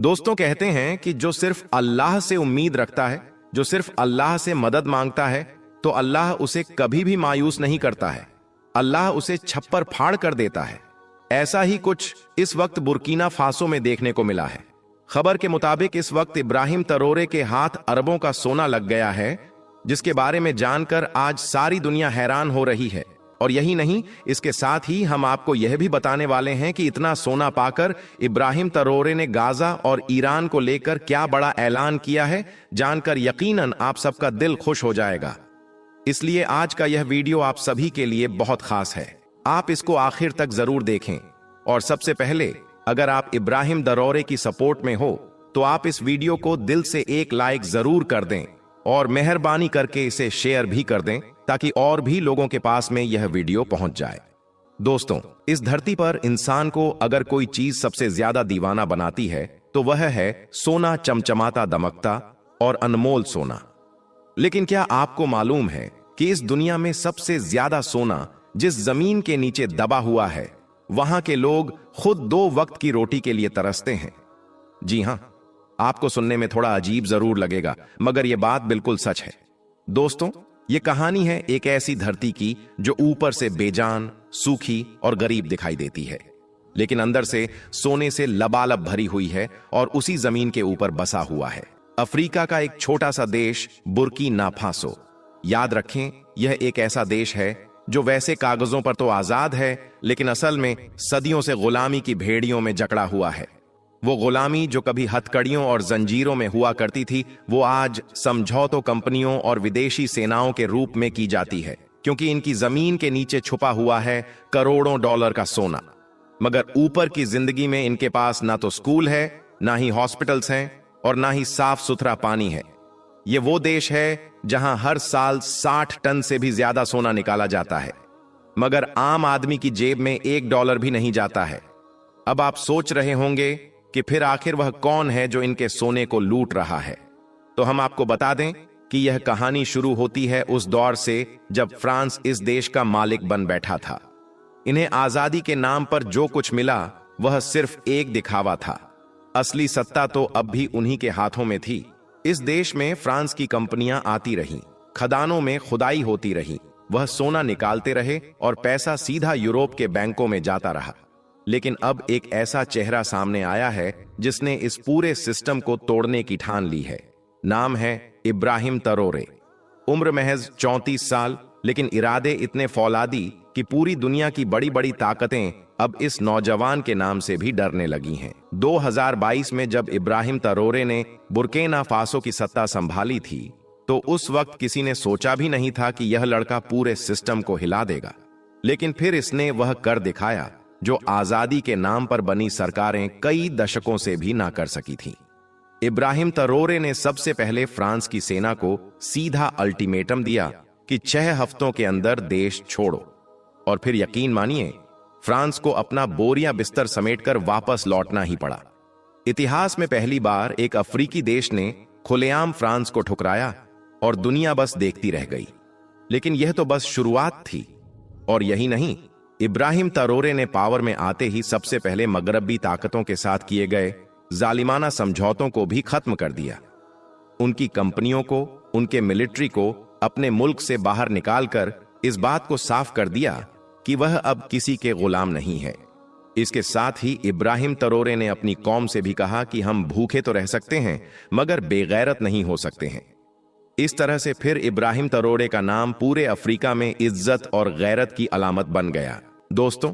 दोस्तों, कहते हैं कि जो सिर्फ अल्लाह से उम्मीद रखता है, जो सिर्फ अल्लाह से मदद मांगता है, तो अल्लाह उसे कभी भी मायूस नहीं करता है। अल्लाह उसे छप्पर फाड़ कर देता है। ऐसा ही कुछ इस वक्त बुर्किना फासो में देखने को मिला है। खबर के मुताबिक इस वक्त इब्राहिम तरोरे के हाथ अरबों का सोना लग गया है, जिसके बारे में जानकर आज सारी दुनिया हैरान हो रही है। और यही नहीं, इसके साथ ही हम आपको यह भी बताने वाले हैं कि इतना सोना पाकर इब्राहिम तरोरे ने गाजा और ईरान को लेकर क्या बड़ा ऐलान किया है, जानकर यकीनन आप सबका दिल खुश हो जाएगा। इसलिए आज का यह वीडियो आप सभी के लिए बहुत खास है। आप इसको आखिर तक जरूर देखें। और सबसे पहले, अगर आप इब्राहिम तरोरे की सपोर्ट में हो तो आप इस वीडियो को दिल से एक लाइक जरूर कर दें और मेहरबानी करके इसे शेयर भी कर दें, ताकि और भी लोगों के पास में यह वीडियो पहुंच जाए। दोस्तों, इस धरती पर इंसान को अगर कोई चीज सबसे ज्यादा दीवाना बनाती है तो वह है सोना, चमचमाता, दमकता और अनमोल सोना। लेकिन क्या आपको मालूम है कि इस दुनिया में सबसे ज्यादा सोना जिस जमीन के नीचे दबा हुआ है, वहां के लोग खुद 2 वक्त की रोटी के लिए तरसते हैं। जी हां, आपको सुनने में थोड़ा अजीब जरूर लगेगा, मगर यह बात बिल्कुल सच है। दोस्तों, ये कहानी है एक ऐसी धरती की जो ऊपर से बेजान, सूखी और गरीब दिखाई देती है, लेकिन अंदर से सोने से लबालब भरी हुई है और उसी जमीन के ऊपर बसा हुआ है। अफ्रीका का एक छोटा सा देश बुर्किना फासो। याद रखें, यह एक ऐसा देश है जो वैसे कागजों पर तो आजाद है, लेकिन असल में सदियों से गुलामी की भेड़ियों में जकड़ा हुआ है। वो गुलामी जो कभी हथकड़ियों और जंजीरों में हुआ करती थी, वो आज समझौतों, कंपनियों और विदेशी सेनाओं के रूप में की जाती है, क्योंकि इनकी जमीन के नीचे छुपा हुआ है करोड़ों डॉलर का सोना। मगर ऊपर की जिंदगी में इनके पास ना तो स्कूल है, ना ही हॉस्पिटल्स हैं और ना ही साफ सुथरा पानी है। ये वो देश है जहां हर साल 60 टन से भी ज्यादा सोना निकाला जाता है, मगर आम आदमी की जेब में $1 भी नहीं जाता है। अब आप सोच रहे होंगे कि फिर आखिर वह कौन है जो इनके सोने को लूट रहा है। तो हम आपको बता दें कि यह कहानी शुरू होती है उस दौर से जब फ्रांस इस देश का मालिक बन बैठा था। इन्हें आजादी के नाम पर जो कुछ मिला वह सिर्फ एक दिखावा था। असली सत्ता तो अब भी उन्हीं के हाथों में थी। इस देश में फ्रांस की कंपनियां आती रहीं, खदानों में खुदाई होती रही, वह सोना निकालते रहे और पैसा सीधा यूरोप के बैंकों में जाता रहा। लेकिन अब एक ऐसा चेहरा सामने आया है जिसने इस पूरे सिस्टम को तोड़ने की ठान ली है। नाम है इब्राहिम तरोरे। उम्र महज 34 साल, लेकिन इरादे इतने फौलादी कि पूरी दुनिया की बड़ी बड़ी ताकतें अब इस नौजवान के नाम से भी डरने लगी हैं। 2022 में जब इब्राहिम तरोरे ने बुर्किना फासो की सत्ता संभाली थी, तो उस वक्त किसी ने सोचा भी नहीं था कि यह लड़का पूरे सिस्टम को हिला देगा। लेकिन फिर इसने वह कर दिखाया जो आजादी के नाम पर बनी सरकारें कई दशकों से भी ना कर सकी थीं। इब्राहिम तरोरे ने सबसे पहले फ्रांस की सेना को सीधा अल्टीमेटम दिया कि 6 हफ्तों के अंदर देश छोड़ो। और फिर यकीन मानिए, फ्रांस को अपना बोरिया बिस्तर समेटकर वापस लौटना ही पड़ा। इतिहास में पहली बार एक अफ्रीकी देश ने खुलेआम फ्रांस को ठुकराया और दुनिया बस देखती रह गई। लेकिन यह तो बस शुरुआत थी। और यही नहीं, इब्राहिम तरोरे ने पावर में आते ही सबसे पहले मगरबी ताकतों के साथ किए गए जालिमाना समझौतों को भी खत्म कर दिया। उनकी कंपनियों को, उनके मिलिट्री को अपने मुल्क से बाहर निकालकर इस बात को साफ कर दिया कि वह अब किसी के गुलाम नहीं है। इसके साथ ही इब्राहिम तरोरे ने अपनी कौम से भी कहा कि हम भूखे तो रह सकते हैं, मगर बेगैरत नहीं हो सकते हैं। इस तरह से फिर इब्राहिम तरोरे का नाम पूरे अफ्रीका में इज्जत और गैरत की अलामत बन गया। दोस्तों,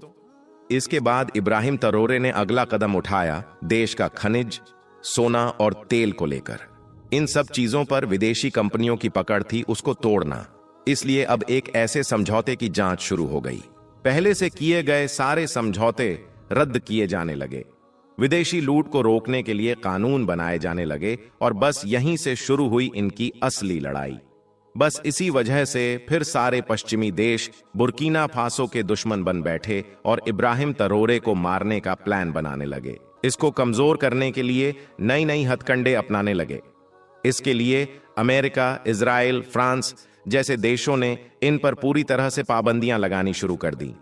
इसके बाद इब्राहिम तरोरे ने अगला कदम उठाया देश का खनिज, सोना और तेल को लेकर। इन सब चीजों पर विदेशी कंपनियों की पकड़ थी उसको तोड़ना। इसलिए अब एक ऐसे समझौते की जांच शुरू हो गई। पहले से किए गए सारे समझौते रद्द किए जाने लगे। विदेशी लूट को रोकने के लिए कानून बनाए जाने लगे और बस यहीं से शुरू हुई इनकी असली लड़ाई। बस इसी वजह से फिर सारे पश्चिमी देश बुर्किना फासो के दुश्मन बन बैठे और इब्राहिम तरोरे को मारने का प्लान बनाने लगे। इसको कमजोर करने के लिए नई नई हथकंडे अपनाने लगे। इसके लिए अमेरिका, इजराइल, फ्रांस जैसे देशों ने इन पर पूरी तरह से पाबंदियां लगानी शुरू कर दी।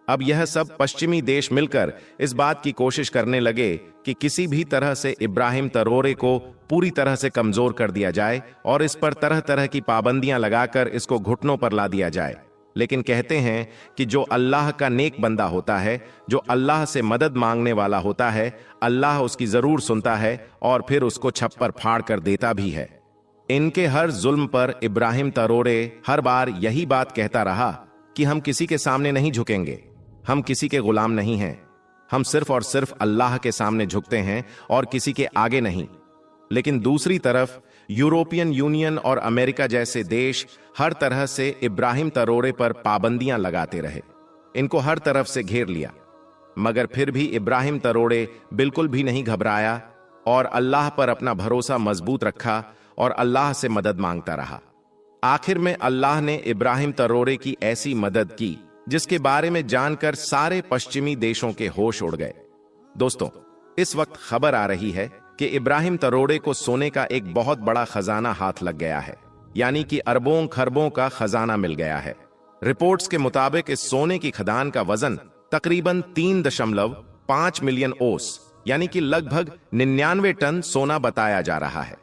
अब यह सब पश्चिमी देश मिलकर इस बात की कोशिश करने लगे कि किसी भी तरह से इब्राहिम तरोरे को पूरी तरह से कमजोर कर दिया जाए और इस पर तरह तरह की पाबंदियां लगाकर इसको घुटनों पर ला दिया जाए। लेकिन कहते हैं कि जो अल्लाह का नेक बंदा होता है, जो अल्लाह से मदद मांगने वाला होता है, अल्लाह उसकी जरूर सुनता है और फिर उसको छप्पर फाड़ कर देता भी है। इनके हर जुल्म पर इब्राहिम तरोरे हर बार यही बात कहता रहा कि हम किसी के सामने नहीं झुकेंगे, हम किसी के गुलाम नहीं हैं, हम सिर्फ और सिर्फ अल्लाह के सामने झुकते हैं और किसी के आगे नहीं। लेकिन दूसरी तरफ यूरोपियन यूनियन और अमेरिका जैसे देश हर तरह से इब्राहिम तरोरे पर पाबंदियां लगाते रहे, इनको हर तरफ से घेर लिया, मगर फिर भी इब्राहिम तरोरे बिल्कुल भी नहीं घबराया और अल्लाह पर अपना भरोसा मजबूत रखा और अल्लाह से मदद मांगता रहा। आखिर में अल्लाह ने इब्राहिम तरोरे की ऐसी मदद की जिसके बारे में जानकर सारे पश्चिमी देशों के होश उड़ गए। दोस्तों, इस वक्त खबर आ रही है कि इब्राहिम तरोरे को सोने का एक बहुत बड़ा खजाना हाथ लग गया है, यानी कि अरबों खरबों का खजाना मिल गया है। रिपोर्ट्स के मुताबिक इस सोने की खदान का वजन तकरीबन 3.5 मिलियन ओस यानी कि लगभग 99 टन सोना बताया जा रहा है।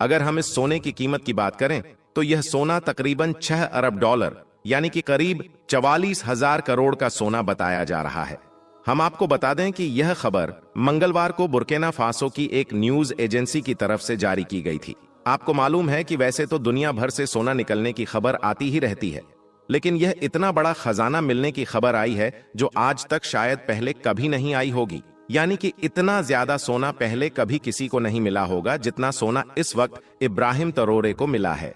अगर हम इस सोने की कीमत की बात करें तो यह सोना तकरीबन 6 अरब डॉलर यानी कि करीब 44,000 करोड़ का सोना बताया जा रहा है। हम आपको बता दें कि यह खबर मंगलवार को बुर्किना फासो की एक न्यूज एजेंसी की तरफ से जारी की गई थी। आपको मालूम है कि वैसे तो दुनिया भर से सोना निकलने की खबर आती ही रहती है, लेकिन यह इतना बड़ा खजाना मिलने की खबर आई है जो आज तक शायद पहले कभी नहीं आई होगी। यानी कि इतना ज्यादा सोना पहले कभी किसी को नहीं मिला होगा जितना सोना इस वक्त इब्राहिम तरोरे को मिला है।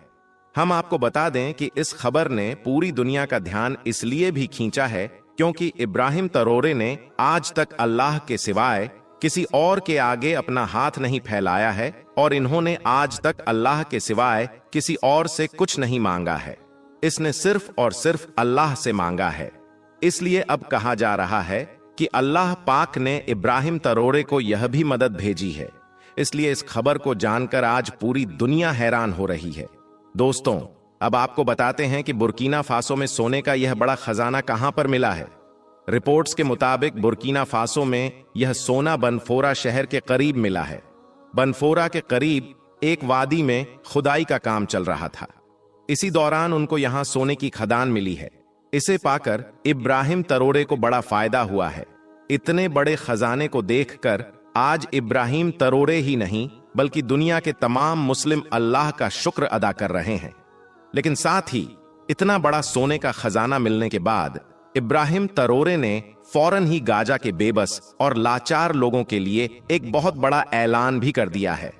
हम आपको बता दें कि इस खबर ने पूरी दुनिया का ध्यान इसलिए भी खींचा है क्योंकि इब्राहिम तरोरे ने आज तक अल्लाह के सिवाय किसी और के आगे अपना हाथ नहीं फैलाया है और इन्होंने आज तक अल्लाह के सिवाय किसी और से कुछ नहीं मांगा है। इसने सिर्फ और सिर्फ अल्लाह से मांगा है। इसलिए अब कहा जा रहा है कि अल्लाह पाक ने इब्राहिम तरोरे को यह भी मदद भेजी है। इसलिए इस खबर को जानकर आज पूरी दुनिया हैरान हो रही है। दोस्तों, अब आपको बताते हैं कि बुर्किना फासो में सोने का यह बड़ा खजाना कहां पर मिला है। रिपोर्ट्स के मुताबिक बुर्किना फासो में यह सोना बनफोरा शहर के करीब मिला है। बनफोरा के करीब एक वादी में खुदाई का काम चल रहा था। इसी दौरान उनको यहां सोने की खदान मिली है। इसे पाकर इब्राहिम तरोरे को बड़ा फायदा हुआ है। इतने बड़े खजाने को देखकर आज इब्राहिम तरोरे ही नहीं बल्कि दुनिया के तमाम मुस्लिम अल्लाह का शुक्र अदा कर रहे हैं। लेकिन साथ ही इतना बड़ा सोने का खजाना मिलने के बाद इब्राहिम तरोरे ने फौरन ही गाजा के बेबस और लाचार लोगों के लिए एक बहुत बड़ा ऐलान भी कर दिया है।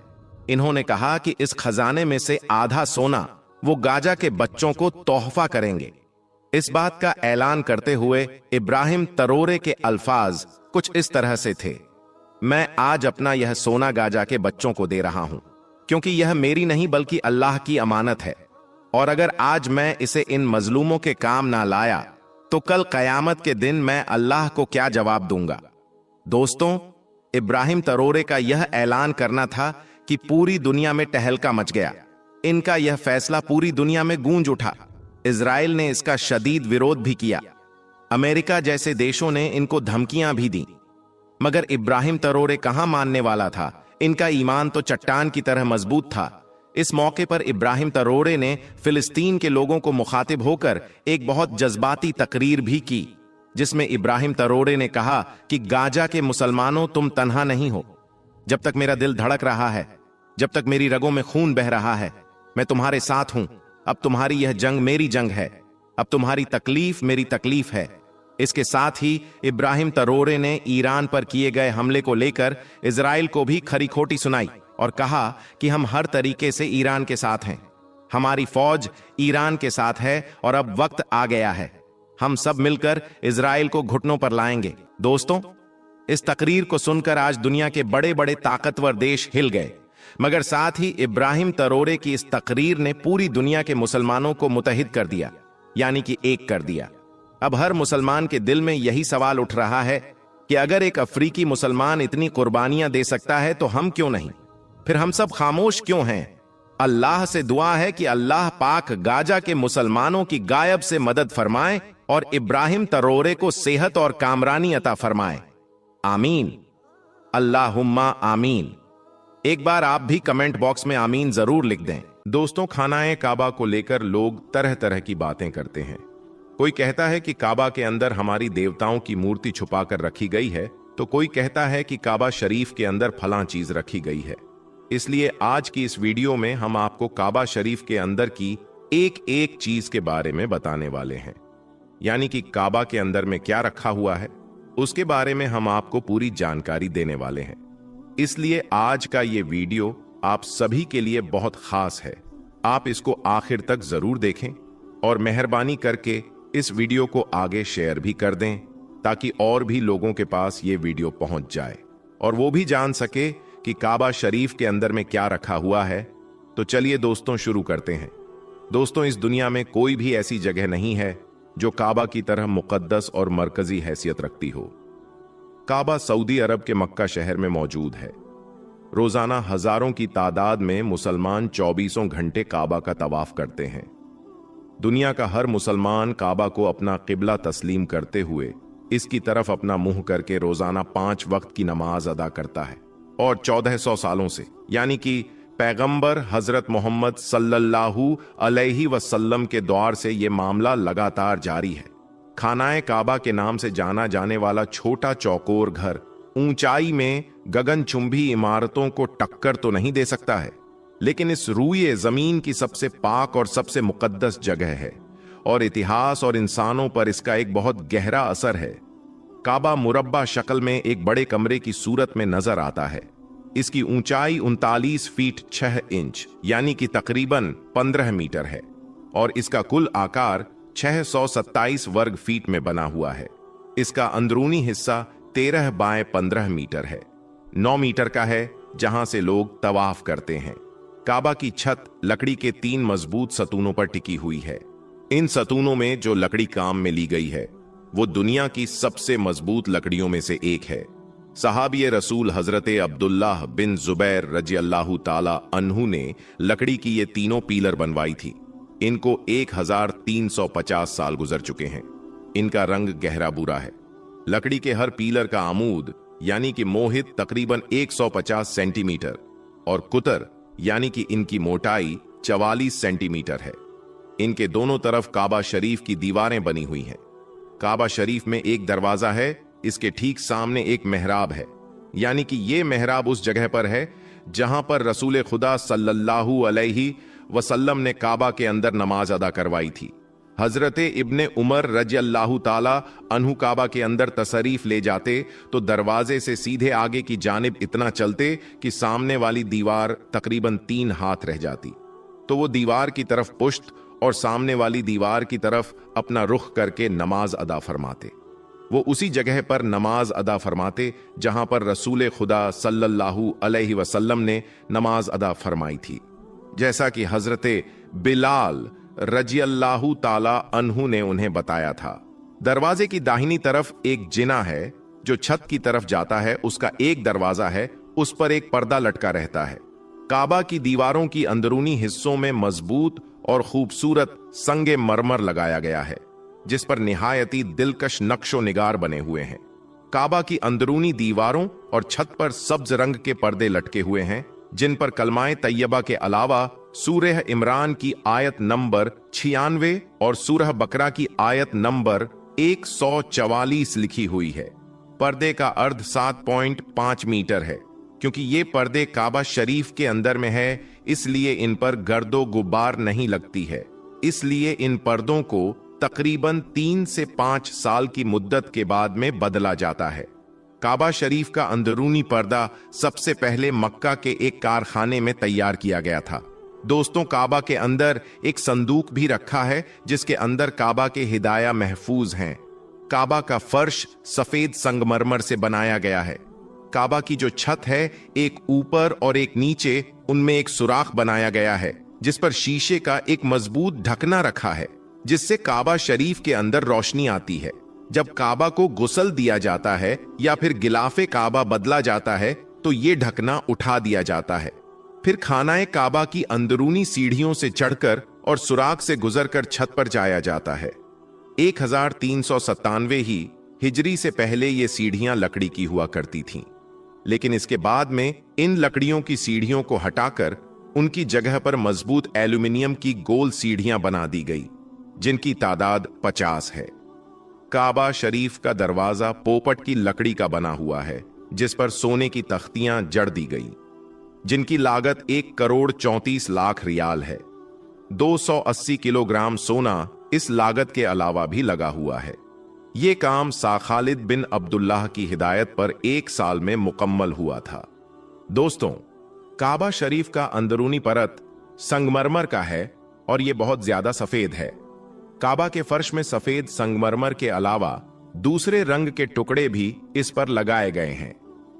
इन्होंने कहा कि इस खजाने में से आधा सोना वो गाजा के बच्चों को तोहफा करेंगे। इस बात का ऐलान करते हुए इब्राहिम तरोरे के अल्फाज कुछ इस तरह से थे, मैं आज अपना यह सोना गाजा के बच्चों को दे रहा हूं क्योंकि यह मेरी नहीं बल्कि अल्लाह की अमानत है, और अगर आज मैं इसे इन मजलूमों के काम ना लाया तो कल कयामत के दिन मैं अल्लाह को क्या जवाब दूंगा। दोस्तों, इब्राहिम तरोरे का यह ऐलान करना था कि पूरी दुनिया में टहलका मच गया। इनका यह फैसला पूरी दुनिया में गूंज उठा। इजराइल ने इसका शदीद विरोध भी किया। अमेरिका जैसे देशों ने इनको धमकियां भी दी, मगर इब्राहिम तरोरे कहां मानने वाला था। इनका ईमान तो चट्टान की तरह मजबूत था। इस मौके पर इब्राहिम तरोरे ने फिलिस्तीन के लोगों को मुखातिब होकर एक बहुत जज्बाती तकरीर भी की, जिसमें इब्राहिम तरोरे ने कहा कि गाजा के मुसलमानों, तुम तन्हा नहीं हो। जब तक मेरा दिल धड़क रहा है, जब तक मेरी रगों में खून बह रहा है, मैं तुम्हारे साथ हूं। अब तुम्हारी यह जंग मेरी जंग है, अब तुम्हारी तकलीफ मेरी तकलीफ है। इसके साथ ही इब्राहिम तरोरे ने ईरान पर किए गए हमले को लेकर इजराइल को भी खरी खोटी सुनाई और कहा कि हम हर तरीके से ईरान के साथ हैं, हमारी फौज ईरान के साथ है और अब वक्त आ गया है, हम सब मिलकर इजराइल को घुटनों पर लाएंगे। दोस्तों, इस तकरीर को सुनकर आज दुनिया के बड़े बड़े ताकतवर देश हिल गए, मगर साथ ही इब्राहिम तरोरे की इस तकरीर ने पूरी दुनिया के मुसलमानों को मुतहिद कर दिया, यानी कि एक कर दिया। अब हर मुसलमान के दिल में यही सवाल उठ रहा है कि अगर एक अफ्रीकी मुसलमान इतनी कुर्बानियां दे सकता है तो हम क्यों नहीं? फिर हम सब खामोश क्यों हैं? अल्लाह से दुआ है कि अल्लाह पाक गाजा के मुसलमानों की गायब से मदद फरमाए और इब्राहिम तरोरे को सेहत और कामरानी अता फरमाए। आमीन, अल्लाहुम्मा आमीन। एक बार आप भी कमेंट बॉक्स में आमीन जरूर लिख दें। दोस्तों, खानाए काबा को लेकर लोग तरह तरह की बातें करते हैं। कोई कहता है कि काबा के अंदर हमारी देवताओं की मूर्ति छुपा कर रखी गई है, तो कोई कहता है कि काबा शरीफ के अंदर फलां चीज रखी गई है। इसलिए आज की इस वीडियो में हम आपको काबा शरीफ के अंदर की एक एक चीज के बारे में बताने वाले हैं। यानी कि काबा के अंदर में क्या रखा हुआ है, उसके बारे में हम आपको पूरी जानकारी देने वाले हैं। इसलिए आज का ये वीडियो आप सभी के लिए बहुत खास है। आप इसको आखिर तक जरूर देखें और मेहरबानी करके इस वीडियो को आगे शेयर भी कर दें, ताकि और भी लोगों के पास ये वीडियो पहुंच जाए और वो भी जान सके कि काबा शरीफ के अंदर में क्या रखा हुआ है। तो चलिए दोस्तों, शुरू करते हैं। दोस्तों, इस दुनिया में कोई भी ऐसी जगह नहीं है जो काबा की तरह मुकद्दस और मरकजी हैसियत रखती हो। काबा सऊदी अरब के मक्का शहर में मौजूद है। रोजाना हजारों की तादाद में मुसलमान 24 घंटे काबा का तवाफ करते हैं। दुनिया का हर मुसलमान काबा को अपना किबला तस्लीम करते हुए इसकी तरफ अपना मुंह करके रोजाना 5 वक्त की नमाज अदा करता है। और 1400 सालों से, यानी कि पैगंबर हजरत मोहम्मद सल्लल्लाहु अलैहि वसल्लम के दौर से यह मामला लगातार जारी है। खानाए काबा के नाम से जाना जाने वाला छोटा चौकोर घर ऊंचाई में गगनचुंबी इमारतों को टक्कर तो नहीं दे सकता है, लेकिन इस रूए जमीन की सबसे पाक और सबसे मुकद्दस जगह है और इतिहास और इंसानों पर इसका एक बहुत गहरा असर है। काबा मुरब्बा शक्ल में एक बड़े कमरे की सूरत में नजर आता है। इसकी ऊंचाई 39 फीट 6 इंच यानी कि तकरीबन 15 मीटर है और इसका कुल आकार 627 वर्ग फीट में बना हुआ है। इसका अंदरूनी हिस्सा 13 बाय 15 मीटर है। 9 मीटर का है, जहां से लोग तवाफ करते हैं। काबा की छत लकड़ी के 3 मजबूत सतूनों पर टिकी हुई है। इन सतूनों में जो लकड़ी काम में ली गई है वो दुनिया की सबसे मजबूत लकड़ियों में से एक है। सहाबी रसूल हजरत अब्दुल्लाह बिन जुबैर रजी अल्लाहु ताला अन्हु ने लकड़ी की ये तीनों पीलर बनवाई थी। इनको 1350 साल गुजर चुके हैं। इनका रंग गहरा भूरा है। लकड़ी के हर पीलर का आमूद यानी कि मोहित तकरीबन 150 सेंटीमीटर और कुतर यानी कि इनकी मोटाई 44 सेंटीमीटर है। इनके दोनों तरफ काबा शरीफ की दीवारें बनी हुई हैं। काबा शरीफ में एक दरवाजा है, इसके ठीक सामने एक मेहराब है। यानी कि ये मेहराब उस जगह पर है जहां पर रसूल खुदा सल्लल्लाहु अलैहि वसल्लम ने काबा के अंदर नमाज अदा करवाई थी। हजरत इब्ने उमर रजी अल्लाहु ताला अन्हु काबा के अंदर तशरीफ ले जाते तो दरवाजे से सीधे आगे की जानिब इतना चलते कि सामने वाली दीवार तकरीबन 3 हाथ रह जाती। तो वो दीवार की तरफ पुश्त और सामने वाली दीवार की तरफ अपना रुख करके नमाज अदा फरमाते। वो उसी जगह पर नमाज अदा फरमाते जहां पर रसूल खुदा सल्लल्लाहु अलैहि वसल्लम ने नमाज अदा फरमाई थी। जैसा कि हजरत बिलाल रजी अल्लाहु ताला अन्हु ने उन्हें बताया था। दरवाजे की दाहिनी तरफ एक जिना है जो छत की तरफ जाता है। उसका एक दरवाजा है, उस पर एक पर्दा लटका रहता है। काबा की दीवारों की अंदरूनी हिस्सों में मजबूत और खूबसूरत संगे मरमर लगाया गया है, जिस पर निहायती दिलकश नक्शो निगार बने हुए हैं। काबा की अंदरूनी दीवारों और छत पर सब्ज रंग के पर्दे लटके हुए हैं, जिन पर कलमाए तैयबा के अलावा सूरह इमरान की आयत नंबर 96 और सूरह बकरा की आयत नंबर 144 लिखी हुई है। पर्दे का अर्ध 7.5 मीटर है। क्योंकि ये पर्दे काबा शरीफ के अंदर में है, इसलिए इन पर गर्दो गुब्बार नहीं लगती है। इसलिए इन पर्दों को तकरीबन 3 से 5 साल की मुद्दत के बाद में बदला जाता है। काबा शरीफ का अंदरूनी पर्दा सबसे पहले मक्का के एक कारखाने में तैयार किया गया था। दोस्तों, काबा के अंदर एक संदूक भी रखा है जिसके अंदर काबा के हिदाया महफूज हैं। काबा का फर्श सफेद संगमरमर से बनाया गया है। काबा की जो छत है, एक ऊपर और एक नीचे, उनमें एक सुराख बनाया गया है जिस पर शीशे का एक मजबूत ढकना रखा है, जिससे काबा शरीफ के अंदर रोशनी आती है। जब काबा को गुस्ल दिया जाता है या फिर गिलाफे काबा बदला जाता है तो ये ढकना उठा दिया जाता है। फिर खानाए काबा की अंदरूनी सीढ़ियों से चढ़कर और सुराग से गुजरकर छत पर जाया जाता है। 1397 ही हिजरी से पहले ये सीढ़ियां लकड़ी की हुआ करती थीं, लेकिन इसके बाद में इन लकड़ियों की सीढ़ियों को हटाकर उनकी जगह पर मजबूत एल्यूमिनियम की गोल सीढ़ियां बना दी गई, जिनकी तादाद 50 है। काबा शरीफ का दरवाजा पोपट की लकड़ी का बना हुआ है, जिस पर सोने की तख्तियां जड़ दी गई, जिनकी लागत 1,34,00,000 रियाल है। 280 किलोग्राम सोना इस लागत के अलावा भी लगा हुआ है। ये काम खालिद बिन अब्दुल्लाह की हिदायत पर 1 साल में मुकम्मल हुआ था। दोस्तों, काबा शरीफ का अंदरूनी परत संगमरमर का है और यह बहुत ज्यादा सफेद है। काबा के फर्श में सफेद संगमरमर के अलावा दूसरे रंग के टुकड़े भी इस पर लगाए गए हैं,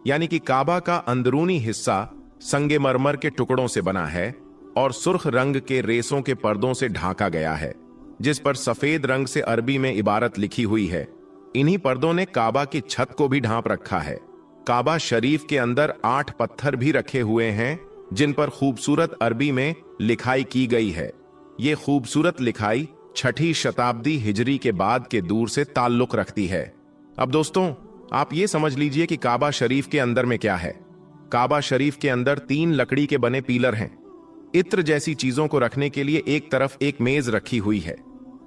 यानी कि काबा का अंदरूनी हिस्सा संगमरमर के टुकड़ों से बना है और सुर्ख रंग के रेसों के पर्दों से ढांका गया है, जिस पर सफेद रंग से अरबी में इबारत लिखी हुई है। इन्हीं पर्दों ने काबा की छत को भी ढांप रखा है। काबा शरीफ के अंदर 8 पत्थर भी रखे हुए हैं, जिन पर खूबसूरत अरबी में लिखाई की गई है। ये खूबसूरत लिखाई 6ठी शताब्दी हिजरी के बाद के दूर से ताल्लुक रखती है। अब दोस्तों, आप ये समझ लीजिए कि काबा शरीफ के अंदर में क्या है। काबा शरीफ के अंदर 3 लकड़ी के बने पीलर हैं। इत्र जैसी चीजों को रखने के लिए एक तरफ एक मेज रखी हुई है।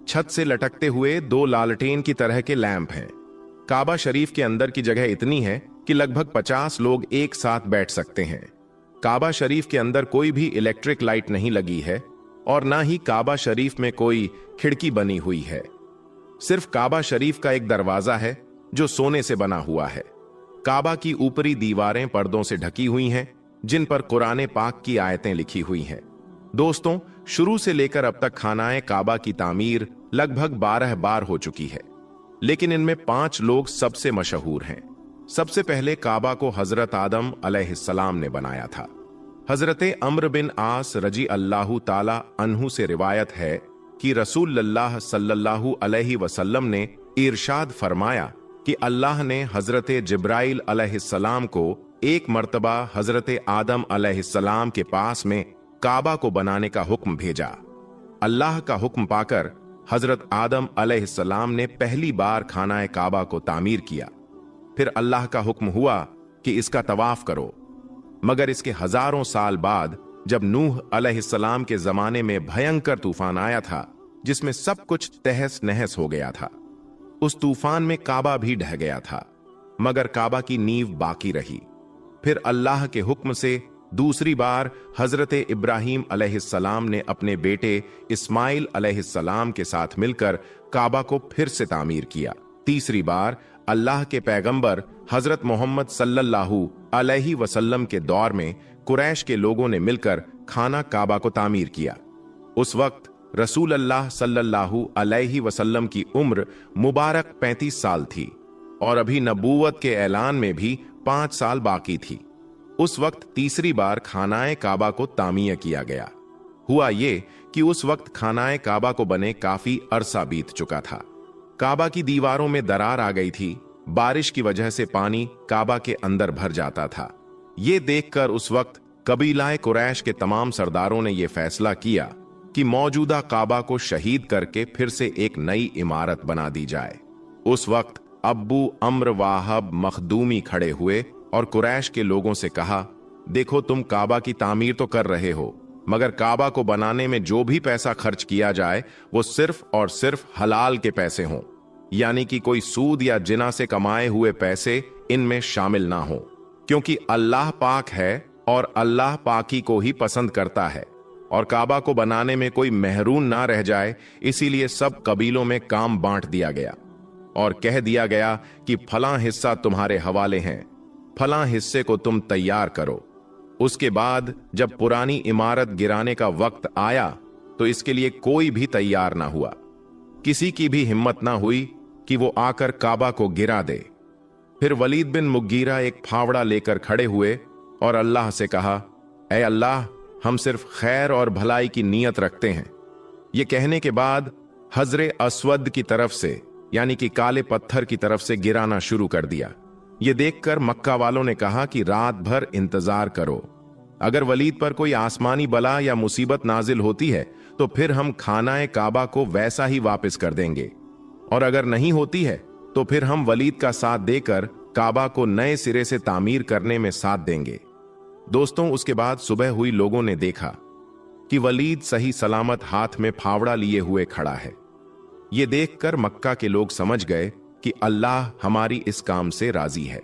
छत से लटकते हुए 2 लालटेन की तरह के लैंप हैं। काबा शरीफ के अंदर की जगह इतनी है कि लगभग 50 लोग एक साथ बैठ सकते हैं। काबा शरीफ के अंदर कोई भी इलेक्ट्रिक लाइट नहीं लगी है और ना ही काबा शरीफ में कोई खिड़की बनी हुई है। सिर्फ काबा शरीफ का एक दरवाजा है जो सोने से बना हुआ है। काबा की ऊपरी दीवारें पर्दों से ढकी हुई हैं, जिन पर कुरान पाक की आयतें लिखी हुई हैं। दोस्तों, शुरू से लेकर अब तक खानाए काबा की तामीर लगभग 12 बार हो चुकी है, लेकिन इनमें 5 लोग सबसे मशहूर हैं। सबसे पहले काबा को हजरत आदम अलैहिस्सलाम ने बनाया था। हजरत अम्र बिन आस रजी अल्लाहु ताला अन्हु से रिवायत है कि रसूलुल्लाह सल्लल्लाहु अलैहि वसल्लम ने इरशाद फरमाया कि अल्लाह ने हजरत जिब्राइल अलैहिस्सलाम को एक मर्तबा हजरत आदम अलैहिस्सलाम के पास में काबा को बनाने का हुक्म भेजा। अल्लाह का हुक्म पाकर हजरत आदम अलैहिस्सलाम ने पहली बार खानाए काबा को तामीर किया। फिर अल्लाह का हुक्म हुआ कि इसका तवाफ करो। मगर इसके हजारों साल बाद जब नूह अलैहिस्सलाम के जमाने में भयंकर तूफान आया था, जिसमें सब कुछ तहस नहस हो गया था, उस तूफान में काबा भी ढह गया था, मगर काबा की नींव बाकी रही। फिर अल्लाह के हुक्म से दूसरी बार हजरत इब्राहीम अलैहिस्सलाम ने अपने बेटे इस्माइल अलैहिस्सलाम के साथ मिलकर काबा को फिर से तामीर किया। तीसरी बार अल्लाह के पैगंबर हजरत मोहम्मद सल्लल्लाहु अलैहि वसल्लम के दौर में कुरैश के लोगों ने मिलकर खाना काबा को तामीर किया। उस वक्त रसूल अल्लाह सल्लल्लाहु अलैहि वसल्लम की उम्र मुबारक 35 साल थी और अभी नबूवत के ऐलान में भी 5 साल बाकी थी। उस वक्त तीसरी बार खानाए काबा को तामीर किया गया। हुआ ये कि उस वक्त खानाए काबा को बने काफी अरसा बीत चुका था। काबा की दीवारों में दरार आ गई थी। बारिश की वजह से पानी काबा के अंदर भर जाता था। ये देखकर उस वक्त कबीलाए कुरैश के तमाम सरदारों ने यह फैसला किया कि मौजूदा काबा को शहीद करके फिर से एक नई इमारत बना दी जाए। उस वक्त अब्बू अम्र वाहब मखदूमी खड़े हुए और कुरैश के लोगों से कहा, देखो तुम काबा की तामीर तो कर रहे हो, मगर काबा को बनाने में जो भी पैसा खर्च किया जाए वो सिर्फ और सिर्फ हलाल के पैसे हों, यानी कि कोई सूद या जिना से कमाए हुए पैसे इनमें शामिल ना हो, क्योंकि अल्लाह पाक है और अल्लाह पाकी को ही पसंद करता है और काबा को बनाने में कोई महरूम ना रह जाए, इसीलिए सब कबीलों में काम बांट दिया गया और कह दिया गया कि फलां हिस्सा तुम्हारे हवाले हैं, फलां हिस्से को तुम तैयार करो। उसके बाद जब पुरानी इमारत गिराने का वक्त आया तो इसके लिए कोई भी तैयार ना हुआ। किसी की भी हिम्मत ना हुई कि वो आकर काबा को गिरा दे। फिर वलीद बिन मुगीरा एक फावड़ा लेकर खड़े हुए और अल्लाह से कहा, ऐ अल्लाह, हम सिर्फ खैर और भलाई की नीयत रखते हैं। ये कहने के बाद हजरे अस्वद की तरफ से, यानी कि काले पत्थर की तरफ से गिराना शुरू कर दिया। ये देखकर मक्का वालों ने कहा कि रात भर इंतजार करो, अगर वलीद पर कोई आसमानी बला या मुसीबत नाजिल होती है तो फिर हम खानाए काबा को वैसा ही वापस कर देंगे, और अगर नहीं होती है तो फिर हम वलीद का साथ देकर काबा को नए सिरे से तामीर करने में साथ देंगे। दोस्तों, उसके बाद सुबह हुई, लोगों ने देखा कि वलीद सही सलामत हाथ में फावड़ा लिए हुए खड़ा है। यह देखकर मक्का के लोग समझ गए कि अल्लाह हमारी इस काम से राजी है।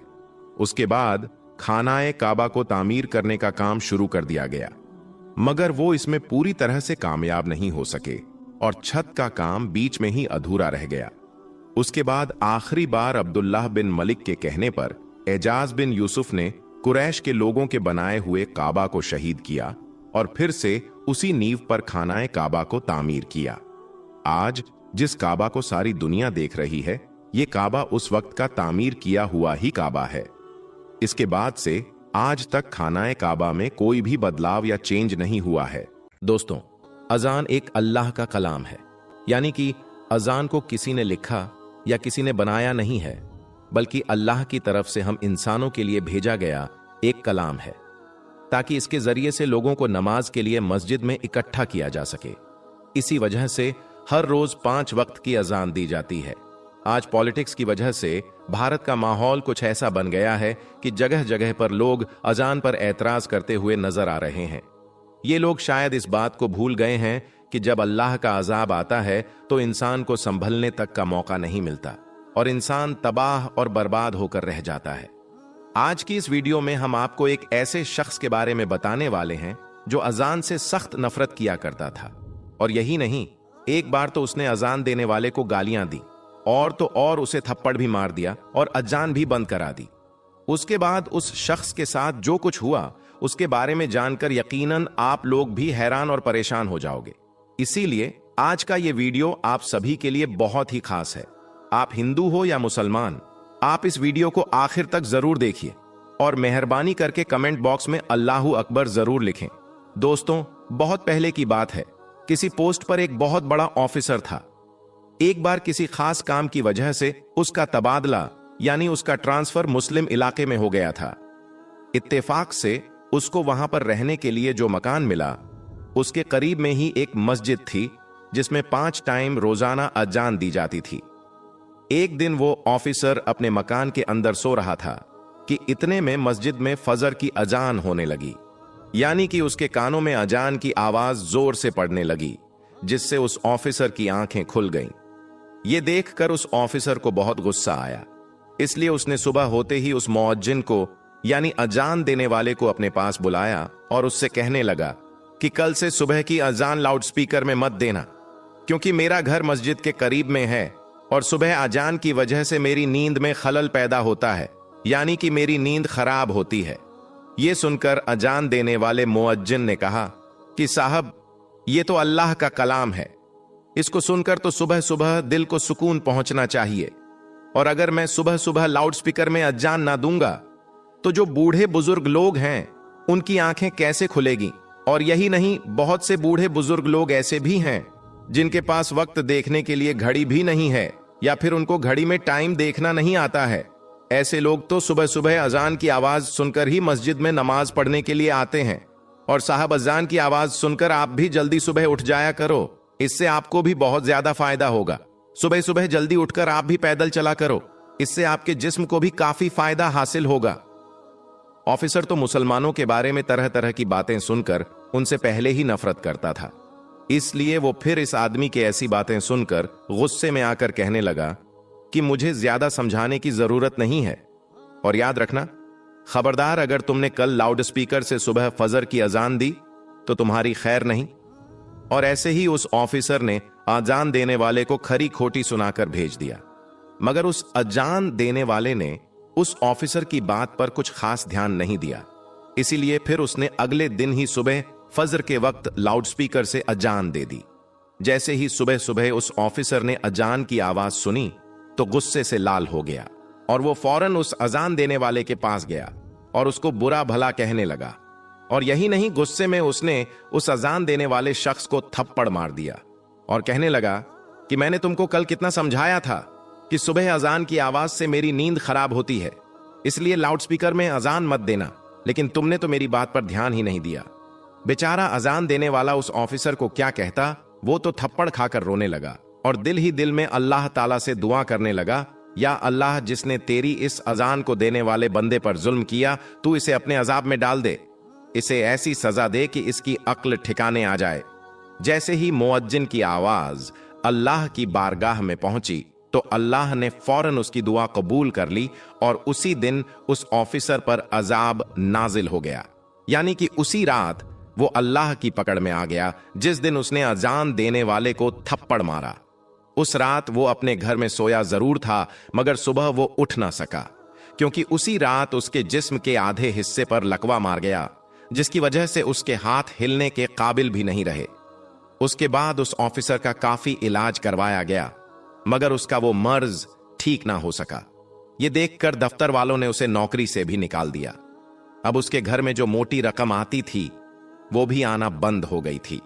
उसके बाद खानाए काबा को तामीर करने का काम शुरू कर दिया गया, मगर वो इसमें पूरी तरह से कामयाब नहीं हो सके और छत का काम बीच में ही अधूरा रह गया। उसके बाद आखिरी बार अब्दुल्लाह बिन मलिक के कहने पर एजाज बिन यूसुफ ने कुरैश के लोगों के बनाए हुए काबा को शहीद किया और फिर से उसी नींव पर खानाए काबा को तामीर किया। आज जिस काबा को सारी दुनिया देख रही है, ये काबा उस वक्त का तामीर किया हुआ ही काबा है। इसके बाद से आज तक खानाए काबा में कोई भी बदलाव या चेंज नहीं हुआ है। दोस्तों, अजान एक अल्लाह का कलाम है, यानी कि अजान को किसी ने लिखा या किसी ने बनाया नहीं है, बल्कि अल्लाह की तरफ से हम इंसानों के लिए भेजा गया एक कलाम है, ताकि इसके जरिए से लोगों को नमाज के लिए मस्जिद में इकट्ठा किया जा सके। इसी वजह से हर रोज 5 वक्त की अजान दी जाती है। आज पॉलिटिक्स की वजह से भारत का माहौल कुछ ऐसा बन गया है कि जगह जगह पर लोग अजान पर एतराज करते हुए नजर आ रहे हैं। ये लोग शायद इस बात को भूल गए हैं कि जब अल्लाह का अजाब आता है तो इंसान को संभलने तक का मौका नहीं मिलता और इंसान तबाह और बर्बाद होकर रह जाता है। आज की इस वीडियो में हम आपको एक ऐसे शख्स के बारे में बताने वाले हैं जो अजान से सख्त नफरत किया करता था, और यही नहीं, एक बार तो उसने अजान देने वाले को गालियां दी और तो और उसे थप्पड़ भी मार दिया और अजान भी बंद करा दी। उसके बाद उस शख्स के साथ जो कुछ हुआ उसके बारे में जानकर यकीनन आप लोग भी हैरान और परेशान हो जाओगे। इसीलिए आज का ये वीडियो आप सभी के लिए बहुत ही खास है। आप हिंदू हो या मुसलमान, आप इस वीडियो को आखिर तक जरूर देखिए और मेहरबानी करके कमेंट बॉक्स में अल्लाहू अकबर जरूर लिखें। दोस्तों, बहुत पहले की बात है, किसी पोस्ट पर एक बहुत बड़ा ऑफिसर था। एक बार किसी खास काम की वजह से उसका तबादला यानी उसका ट्रांसफर मुस्लिम इलाके में हो गया था। इत्तेफाक से उसको वहां पर रहने के लिए जो मकान मिला, उसके करीब में ही एक मस्जिद थी जिसमें 5 टाइम रोजाना अजान दी जाती थी। एक दिन वो ऑफिसर अपने मकान के अंदर सो रहा था कि इतने में मस्जिद में फजर की अजान होने लगी, यानी कि उसके कानों में अजान की आवाज जोर से पड़ने लगी, जिससे उस ऑफिसर की आंखें खुल गईं। ये देखकर उस ऑफिसर को बहुत गुस्सा आया, इसलिए उसने सुबह होते ही उस मुअज्जिन को यानी अजान देने वाले को अपने पास बुलाया और उससे कहने लगा कि कल से सुबह की अजान लाउडस्पीकर में मत देना, क्योंकि मेरा घर मस्जिद के करीब में है और सुबह अजान की वजह से मेरी नींद में खलल पैदा होता है, यानी कि मेरी नींद खराब होती है। यह सुनकर अजान देने वाले मुअज्जिन ने कहा कि साहब, ये तो अल्लाह का कलाम है, इसको सुनकर तो सुबह सुबह दिल को सुकून पहुंचना चाहिए, और अगर मैं सुबह सुबह लाउडस्पीकर में अजान ना दूंगा तो जो बूढ़े बुजुर्ग लोग हैं उनकी आंखें कैसे खुलेगी। और यही नहीं, बहुत से बूढ़े बुजुर्ग लोग ऐसे भी हैं जिनके पास वक्त देखने के लिए घड़ी भी नहीं है, या फिर उनको घड़ी में टाइम देखना नहीं आता है। ऐसे लोग तो सुबह सुबह अजान की आवाज सुनकर ही मस्जिद में नमाज पढ़ने के लिए आते हैं। और साहब, अजान की आवाज सुनकर आप भी जल्दी सुबह उठ जाया करो, इससे आपको भी बहुत ज्यादा फायदा होगा। सुबह सुबह जल्दी उठकर आप भी पैदल चला करो, इससे आपके जिस्म को भी काफी फायदा हासिल होगा। ऑफिसर तो मुसलमानों के बारे में तरह तरह की बातें सुनकर उनसे पहले ही नफरत करता था, इसलिए वो फिर इस आदमी की ऐसी बातें सुनकर गुस्से में आकर कहने लगा कि मुझे ज्यादा समझाने की जरूरत नहीं है, और याद रखना, खबरदार, अगर तुमने कल लाउडस्पीकर से सुबह फजर की अजान दी तो तुम्हारी खैर नहीं। और ऐसे ही उस ऑफिसर ने अजान देने वाले को खरी खोटी सुनाकर भेज दिया, मगर उस अजान देने वाले ने उस ऑफिसर की बात पर कुछ खास ध्यान नहीं दिया। इसीलिए फिर उसने अगले दिन ही सुबह फजर के वक्त लाउडस्पीकर से अजान दे दी। जैसे ही सुबह सुबह उस ऑफिसर ने अजान की आवाज सुनी तो गुस्से से लाल हो गया और वो फौरन उस अजान देने वाले के पास गया और उसको बुरा भला कहने लगा। और यही नहीं, गुस्से में उसने उस अजान देने वाले शख्स को थप्पड़ मार दिया और कहने लगा कि मैंने तुमको कल कितना समझाया था कि सुबह अजान की आवाज से मेरी नींद खराब होती है, इसलिए लाउडस्पीकर में अजान मत देना। लेकिन तुमने तो मेरी बात पर ध्यान ही नहीं दिया। बेचारा अजान देने वाला उस ऑफिसर को क्या कहता, वो तो थप्पड़ खाकर रोने लगा और दिल ही दिल में अल्लाह ताला से दुआ करने लगा, या अल्लाह, जिसने तेरी इस अजान को देने वाले बंदे पर जुल्म किया, तू इसे अपने अजाब में डाल दे, इसे ऐसी सजा दे कि इसकी अक्ल ठिकाने आ जाए। जैसे ही मुअज्जिन की आवाज अल्लाह की बारगाह में पहुंची तो अल्लाह ने फौरन उसकी दुआ कबूल कर ली और उसी दिन उस ऑफिसर पर अजाब नाजिल हो गया। यानी कि उसी रात वो अल्लाह की पकड़ में आ गया जिस दिन उसने अजान देने वाले को थप्पड़ मारा। उस रात वो अपने घर में सोया जरूर था, मगर सुबह वो उठ ना सका, क्योंकि उसी रात उसके जिस्म के आधे हिस्से पर लकवा मार गया, जिसकी वजह से उसके हाथ हिलने के काबिल भी नहीं रहे। उसके बाद उस ऑफिसर का काफी इलाज करवाया गया, मगर उसका वो मर्ज ठीक ना हो सका। ये देखकर दफ्तर वालों ने उसे नौकरी से भी निकाल दिया। अब उसके घर में जो मोटी रकम आती थी वो भी आना बंद हो गई थी।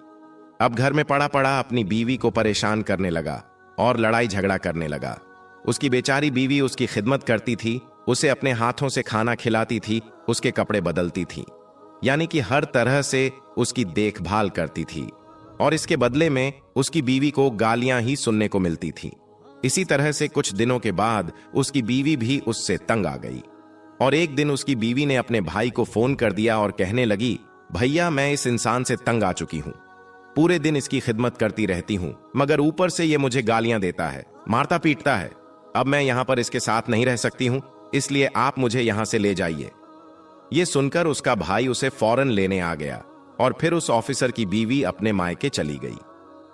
अब घर में पड़ा पड़ा अपनी बीवी को परेशान करने लगा और लड़ाई झगड़ा करने लगा। उसकी बेचारी बीवी उसकी खिदमत करती थी, उसे अपने हाथों से खाना खिलाती थी, उसके कपड़े बदलती थी, यानी कि हर तरह से उसकी देखभाल करती थी, और इसके बदले में उसकी बीवी को गालियां ही सुनने को मिलती थी। इसी तरह से कुछ दिनों के बाद उसकी बीवी भी उससे तंग आ गई और एक दिन उसकी बीवी ने अपने भाई को फोन कर दिया और कहने लगी, भैया, मैं इस इंसान से तंग आ चुकी हूं, पूरे दिन इसकी खिदमत करती रहती हूं, मगर ऊपर से ये मुझे गालियां देता है, मारता पीटता है। अब मैं यहां पर इसके साथ नहीं रह सकती हूं, इसलिए आप मुझे यहां से ले जाइए। ये सुनकर उसका भाई उसे फौरन लेने आ गया और फिर उस ऑफिसर की बीवी अपने मायके चली गई।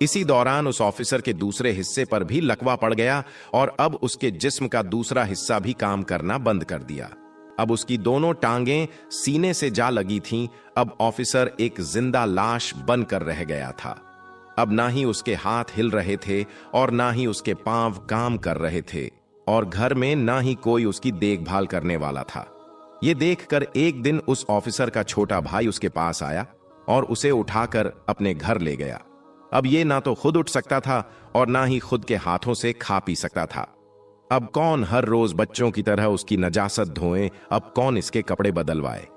इसी दौरान उस ऑफिसर के दूसरे हिस्से पर भी लकवा पड़ गया और अब उसके जिस्म का दूसरा हिस्सा भी काम करना बंद कर दिया। अब उसकी दोनों टांगें सीने से जा लगी थीं। अब ऑफिसर एक जिंदा लाश बनकर रह गया था। अब ना ही उसके हाथ हिल रहे थे और ना ही उसके पांव काम कर रहे थे, और घर में ना ही कोई उसकी देखभाल करने वाला था। यह देखकर एक दिन उस ऑफिसर का छोटा भाई उसके पास आया और उसे उठाकर अपने घर ले गया। अब ये ना तो खुद उठ सकता था और ना ही खुद के हाथों से खा पी सकता था। अब कौन हर रोज बच्चों की तरह उसकी नजासत धोए, अब कौन इसके कपड़े बदलवाए।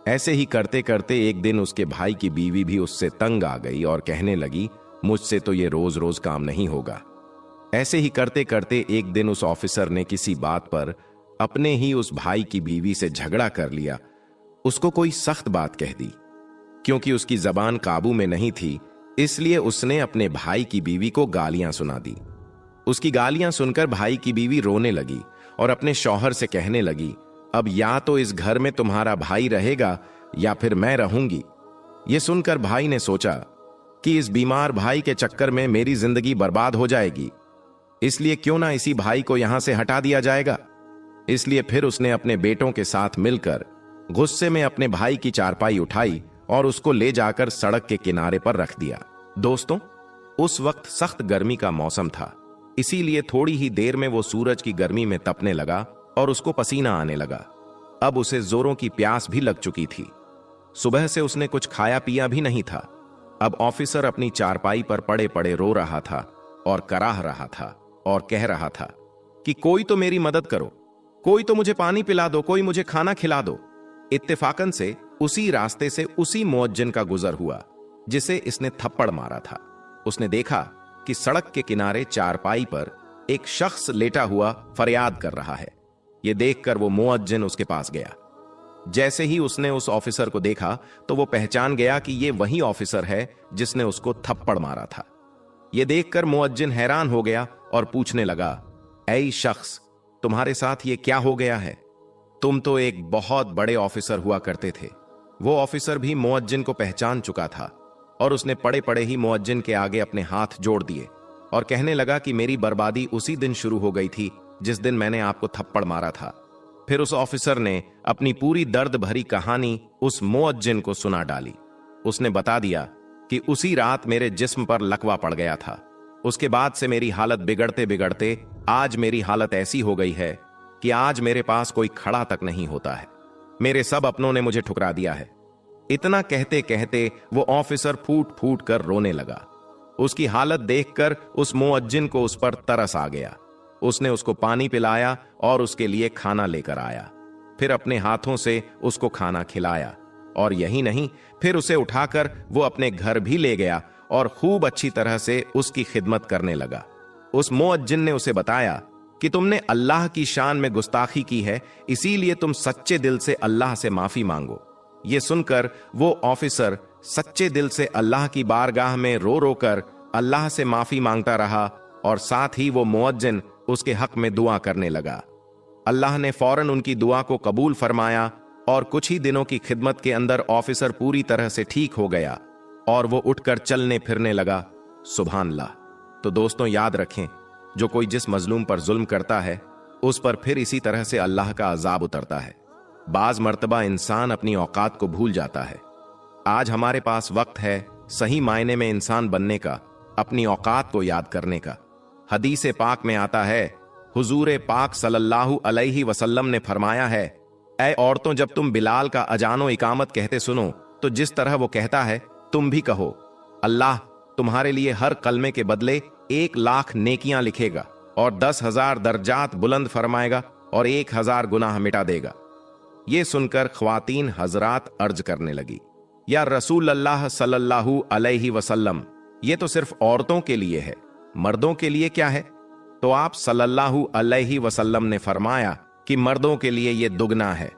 ऐसे ही करते करते एक दिन उसके भाई की बीवी भी उससे तंग आ गई और कहने लगी, मुझसे तो ये रोज रोज काम नहीं होगा। ऐसे ही करते करते एक दिन उस ऑफिसर ने किसी बात पर अपने ही उस भाई की बीवी से झगड़ा कर लिया। उसको कोई सख्त बात कह दी। क्योंकि उसकी जबान काबू में नहीं थी, इसलिए उसने अपने भाई की बीवी को गालियां सुना दी। उसकी गालियां सुनकर भाई की बीवी रोने लगी और अपने शौहर से कहने लगी, अब या तो इस घर में तुम्हारा भाई रहेगा या फिर मैं रहूंगी। यह सुनकर भाई ने सोचा कि इस बीमार भाई के चक्कर में मेरी जिंदगी बर्बाद हो जाएगी, इसलिए क्यों ना इसी भाई को यहां से हटा दिया जाएगा। इसलिए फिर उसने अपने बेटों के साथ मिलकर गुस्से में अपने भाई की चारपाई उठाई और उसको ले जाकर सड़क के किनारे पर रख दिया। दोस्तों, उस वक्त सख्त गर्मी का मौसम था, इसीलिए थोड़ी ही देर में वो सूरज की गर्मी में तपने लगा और उसको पसीना आने लगा। अब उसे जोरों की प्यास भी लग चुकी थी। सुबह से उसने कुछ खाया पिया भी नहीं था। अब ऑफिसर अपनी चारपाई पर पड़े पड़े रो रहा था और कराह रहा था और कह रहा था कि कोई तो मेरी मदद करो, कोई तो मुझे पानी पिला दो, कोई मुझे खाना खिला दो। इत्तेफाकन से उसी रास्ते से उसी मुअज्जिन का गुजर हुआ जिसे इसने थप्पड़ मारा था। उसने देखा कि सड़क के किनारे चारपाई पर एक शख्स लेटा हुआ फरियाद कर रहा है। यह देखकर वो मुअज्जिन उसके पास गया। जैसे ही उसने उस ऑफिसर को देखा तो वो पहचान गया कि ये वही ऑफिसर है जिसने उसको थप्पड़ मारा था। यह देखकर मुअज्जिन हैरान हो गया और पूछने लगा, ऐ शख्स, तुम्हारे साथ ये क्या हो गया है? तुम तो एक बहुत बड़े ऑफिसर हुआ करते थे। वो ऑफिसर भी मुअज्जिन को पहचान चुका था और उसने पड़े पड़े ही मुअज्जिन के आगे अपने हाथ जोड़ दिए और कहने लगा कि मेरी बर्बादी उसी दिन शुरू हो गई थी जिस दिन मैंने आपको थप्पड़ मारा था। फिर उस ऑफिसर ने अपनी पूरी दर्द भरी कहानी उस मुअज्जिन को सुना डाली। उसने बता दिया कि उसी रात मेरे जिस्म पर लकवा पड़ गया था। उसके बाद से मेरी हालत बिगड़ते बिगड़ते आज मेरी हालत ऐसी हो गई है कि आज मेरे पास कोई खड़ा तक नहीं होता है। मेरे सब अपनों ने मुझे ठुकरा दिया है। इतना कहते कहते वो ऑफिसर फूट फूट कर रोने लगा। उसकी हालत देखकर उस मुअज्जिन को उस पर तरस आ गया। उसने उसको पानी पिलाया और उसके लिए खाना लेकर आया। फिर अपने हाथों से उसको खाना खिलाया। और यही नहीं, फिर उसे उठाकर वो अपने घर भी ले गया और खूब अच्छी तरह से उसकी खिदमत करने लगा। उस मुअज्जिन ने उसे बताया कि तुमने अल्लाह की शान में गुस्ताखी की है, इसीलिए तुम सच्चे दिल से अल्लाह से माफी मांगो। ये सुनकर वो ऑफिसर सच्चे दिल से अल्लाह की बारगाह में रो रो कर अल्लाह से माफी मांगता रहा और साथ ही वो मुअज्जिन उसके हक में दुआ करने लगा। अल्लाह ने फौरन उनकी दुआ को कबूल फरमाया और कुछ ही दिनों की खिदमत के अंदर ऑफिसर पूरी तरह से ठीक हो गया और वो उठकर चलने फिरने लगा। सुभान अल्लाह। तो दोस्तों याद रखें, जो कोई जिस मजलूम पर जुल्म करता है उस पर फिर इसी तरह से अल्लाह का अजाब उतरता है। बाज मर्तबा इंसान अपनी औकात को भूल जाता है। आज हमारे पास वक्त है सही मायने में इंसान बनने का, अपनी औकात को याद करने का। हदीस पाक में आता है, हुजूर पाक सल्लल्लाहु अलैहि वसल्लम ने फरमाया है, ऐ औरतों, जब तुम बिलाल का अजानो इकामत कहते सुनो तो जिस तरह वो कहता है तुम भी कहो। अल्लाह तुम्हारे लिए हर कलमे के बदले 1,00,000 नेकियां लिखेगा और 10,000 दर्जात बुलंद फरमाएगा और 1,000 गुनाह मिटा देगा। ये सुनकर ख्वातीन हजरात अर्ज करने लगी, या रसूल अल्लाह सल्लल्लाहु अलैहि वसल्लम, ये तो सिर्फ औरतों के लिए है, मर्दों के लिए क्या है? तो आप सल्लल्लाहु अलैहि वसल्लम ने फरमाया कि मर्दों के लिए ये दुगना है।